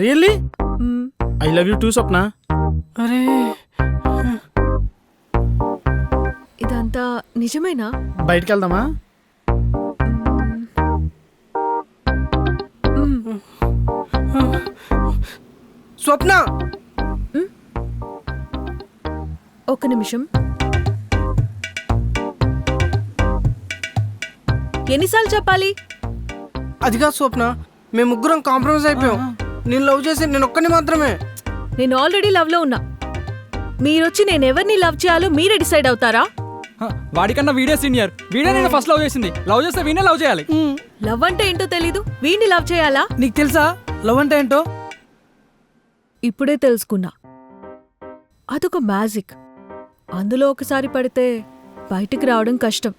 Really I love you too Swapna. అరే ఇదంతా నిజమేనా? బయటికి వెళ్దామా? స్వప్న ఒక్క నిమిషం. ఎన్నిసార్లు చెప్పాలి? అదిగా స్వప్న, మేము ముగ్గురం కాంప్రమైజ్ అయిపోయాం. నేను లవ్ చేసి నేను ఒక్కని మాత్రమే. నేను ఆల్రెడీ లవ్ లో ఉన్నా. మీరొచ్చి నేను ఎవరిని లవ్ చేయాలో మీరే డిసైడ్ అవుతారా? వాడికన్నా వీడే సీనియర్. వీడే నేను ఫస్ట్ లవ్ చేసింది. లవ్ చేస్తే వీనే లవ్ చేయాలి. లవ్ అంటే ఏంటో తెలీదు, వీడిని లవ్ చేయాలా? నీకు తెలుసా లవ్ అంటే ఏంటో? ఇప్పుడే తెలుసుకున్నా. అదొక మ్యాజిక్. అందులో ఒకసారి పడితే బయటికి రావడం కష్టం.